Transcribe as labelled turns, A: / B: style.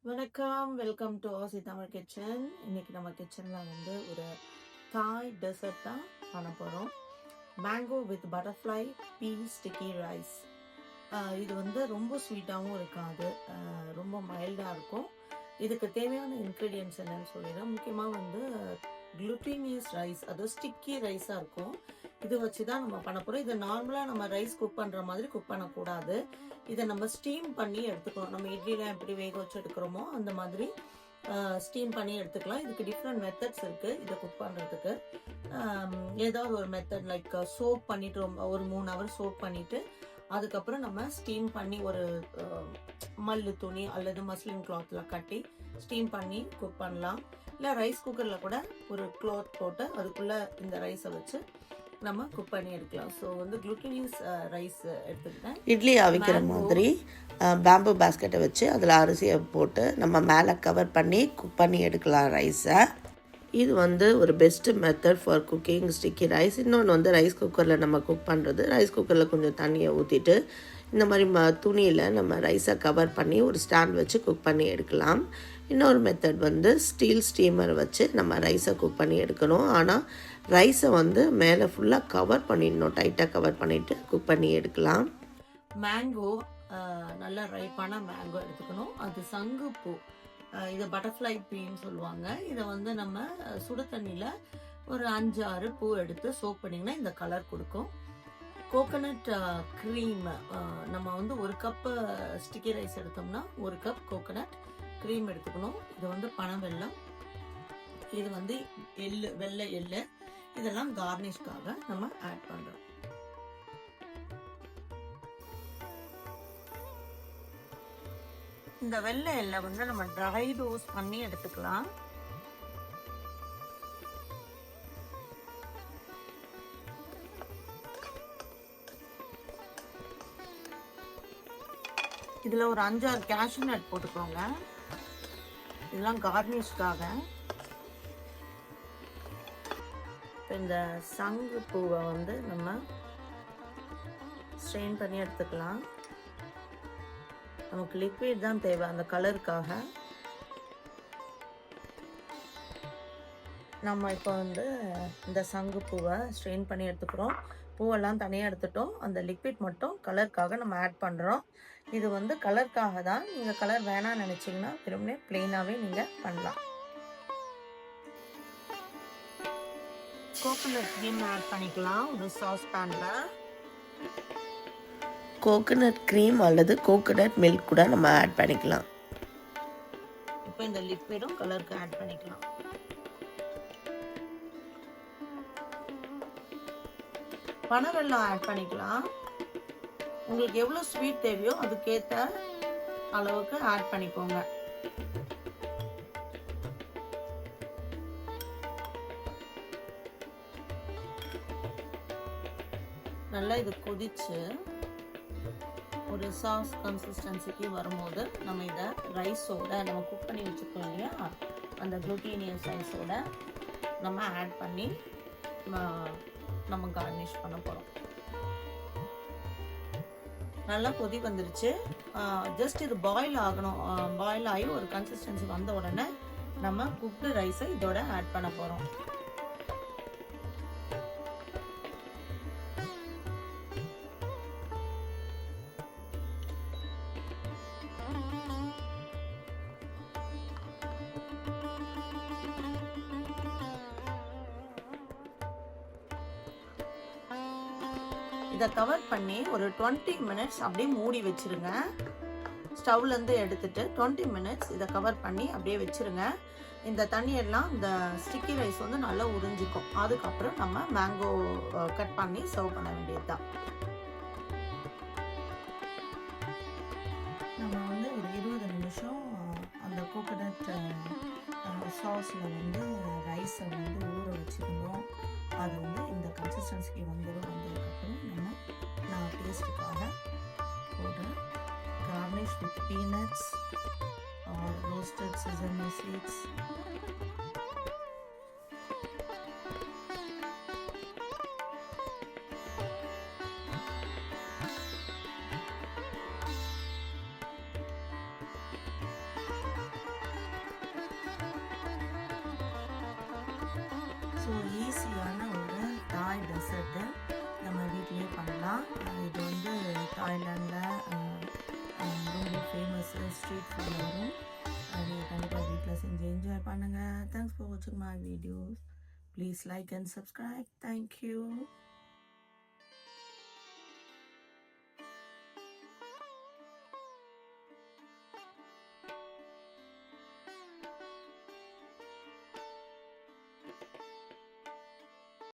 A: வணக்கம், welcome to ஆசி Tamil kitchen. இன்னைக்கு நம்ம கிச்சனில் வந்து ஒரு தாய் டெசர்ட் தான் பண்ண போகிறோம். Mango with butterfly pea sticky rice. இது வந்து ரொம்ப ஸ்வீட்டாகவும் இருக்காது, ரொம்ப மைல்டாக இருக்கும். இதுக்கு தேவையான இன்க்ரீடியன்ட்ஸ் என்னன்னு சொல்லிடுறேன். முக்கியமாக வந்து குளுட்டினியஸ் ரைஸ், அது ஸ்டிக்கி ரைஸாக இருக்கும். இது வச்சு தான் நம்ம பண்ண போகிறோம். இதை நார்மலாக நம்ம ரைஸ் குக் பண்ணுற மாதிரி குக் பண்ணக்கூடாது. இதை நம்ம ஸ்டீம் பண்ணி எடுத்துக்கணும். நம்ம இட்லிலாம் எப்படி வேக வச்சு எடுக்கிறோமோ அந்த மாதிரி ஸ்டீம் பண்ணி எடுத்துக்கலாம். இதுக்கு டிஃப்ரெண்ட் மெத்தட்ஸ் இருக்குது இதை குக் பண்ணுறதுக்கு. ஏதாவது ஒரு மெத்தட் லைக் சோப் பண்ணிட்டு ஒரு 3 ஹவர் சோப் பண்ணிவிட்டு அதுக்கப்புறம் நம்ம ஸ்டீம் பண்ணி ஒரு மல்லு துணி அல்லது மஸ்லின் கிளாத்தில் கட்டி ஸ்டீம் பண்ணி குக் பண்ணலாம். இல்லை ரைஸ் குக்கரில் கூட ஒரு கிளாத் போட்டு அதுக்குள்ளே இந்த ரைஸை வச்சு நம்ம குக் பண்ணி எடுக்கலாம். ஸோ வந்து குளுட்டினியஸ் ரைஸ் எடுத்துக்கிட்டேன்.
B: இட்லி அவிக்கிற மாதிரி பேம்பு பேஸ்கெட்டை வச்சு அதில் அரிசியை போட்டு நம்ம மேலே கவர் பண்ணி குக் பண்ணி எடுக்கலாம் ரைஸை. இது வந்து ஒரு best method for cooking sticky rice. இன்னொன்று வந்து ரைஸ் குக்கரில் நம்ம குக் பண்ணுறது, ரைஸ் குக்கரில் கொஞ்சம் தண்ணியை ஊற்றிட்டு இந்த மாதிரி துணியில் நம்ம ரைஸை கவர் பண்ணி ஒரு ஸ்டாண்ட் வச்சு குக் பண்ணி எடுக்கலாம். இன்னொரு மெத்தட் வந்து ஸ்டீல் ஸ்டீமர் வச்சு நம்ம ரைஸை குக் பண்ணி எடுக்கணும். ஆனால் ரைஸை வந்து மேலே ஃபுல்லாக கவர் பண்ணிடணும், டைட்டாக கவர் பண்ணிவிட்டு குக் பண்ணி எடுக்கலாம்.
A: மேங்கோ, நல்ல ரைப்பான மேங்கோ எடுத்துக்கணும். அது சங்குப்பூ, இதை பட்டர்ஃப்ளை பீன்னு சொல்லுவாங்க. இதை வந்து நம்ம சுடு தண்ணியில் ஒரு 5-6 பூ எடுத்து சோப் பண்ணிங்கன்னா இந்த கலர் கொடுக்கும். கோகனட் க்ரீம், நம்ம வந்து 1 கப்பு ஸ்டிக்கி ரைஸ் எடுத்தோம்னா 1 கப் கோகனட் க்ரீம் எடுத்துக்கணும். இது வந்து பனவெல்லம், இது வந்து எள்ளு, வெள்ளை எள்ளு, இதெல்லாம் கார்னிஷ்காக நம்ம ஆட் பண்ணுறோம். இந்த வெள்ளை எள்ளை வந்து நம்ம ட்ரை ரோஸ்ட் பண்ணி எடுத்துக்கலாம். இதில் ஒரு 5-6 கேஷ்யூ நட் போட்டுக்கோங்க. இதெல்லாம் கார்னிஷ்காக. இந்த சங்கு பூவை வந்து நம்ம ஸ்ட்ரெயின் பண்ணி எடுத்துக்கலாம். நமக்கு லிக்விட் தான் தேவை அந்த கலருக்காக. நம்ம இப்போ வந்து இந்த சங்கு பூவை ஸ்ட்ரெயின் பண்ணி எடுத்துக்கிறோம். பூவெல்லாம் தனியாக எடுத்துட்டோம். அந்த லிக்விட் மட்டும் கலருக்காக நம்ம ஆட் பண்ணுறோம். இது வந்து கலருக்காக தான். நீங்கள் கலர் வேணாம்னு நினச்சிங்கன்னா வெறுமனே பிளெயினாகவே நீங்கள் பண்ணலாம். கோகனட் க்ரீம் ஆட் பண்ணிக்கலாம் ஒரு சாஸ் பேனில்.
B: கோகனட் க்ரீம் அல்லது கோகனட் மில்க் கூட நம்ம ஆட் பண்ணிக்கலாம்.
A: இப்போ இந்த லிக்விடும் கலருக்கு ஆட் பண்ணிக்கலாம். பனவெல்லம் ஆட் பண்ணிக்கலாம். உங்களுக்கு எவ்வளோ ஸ்வீட் தேவையோ அதுக்கேற்ற அளவுக்கு ஆட் பண்ணிக்கோங்க. நல்லா இது கொதிச்சு ஒரு சாஸ் கன்சிஸ்டன்சிக்கு வரும்போது நம்ம இதை ரைஸோட நம்ம குக் பண்ணி வச்சுருக்கோம் இல்லையா, அந்த குளுட்டினியஸ் ரைஸோட நம்ம ஆட் பண்ணி நம்ம கார்னிஷ் பண்ண போகிறோம். நல்லா கொதி வந்துருச்சு. ஜஸ்ட் இது பாயில் ஆகணும். பாயில் ஆகி ஒரு கன்சிஸ்டன்சி வந்த உடனே நம்ம குக்டு ரைஸை இதோட ஆட் பண்ண போகிறோம். இதை கவர் பண்ணி ஒரு 20 மினிட்ஸ் அப்படியே மூடி வச்சுருங்க. ஸ்டவ்லேருந்து எடுத்துட்டு 20 மினிட்ஸ் இதை கவர் பண்ணி அப்படியே வச்சுருங்க. இந்த தண்ணியெல்லாம் இந்த ஸ்டிக்கி ரைஸ் வந்து நல்லா உறிஞ்சிக்கும். அதுக்கப்புறம் நம்ம மேங்கோ கட் பண்ணி சர்வ் பண்ண வேண்டியது தான். நம்ம வந்து ஒரு 20 நிமிஷம் அந்த கோகனட் சாஸில் வந்து ரைஸை வந்து ஊற வச்சுக்கணும். அது வந்து இந்த கன்சிஸ்டன்சிக்கு வந்ததுக்கப்புறம் நான் டேஸ்ட்டுக்காக போடுறேன். Garnish with peanuts or roasted sesame seeds. So ஈஸியான ஒரு தாய் டெசர்ட்டு நம்ம வீட்லேயே பண்ணலாம். இது வந்து தாய்லாண்டில் ரொம்ப ஃபேமஸ் ஸ்ட்ரீட் ஃபுட் வரும். நீங்கள் கண்டிப்பாக வீட்டில் செஞ்சு என்ஜாய் பண்ணுங்கள். தேங்க்ஸ் ஃபார் வாட்சிங் my videos. Please like and subscribe. Thank you.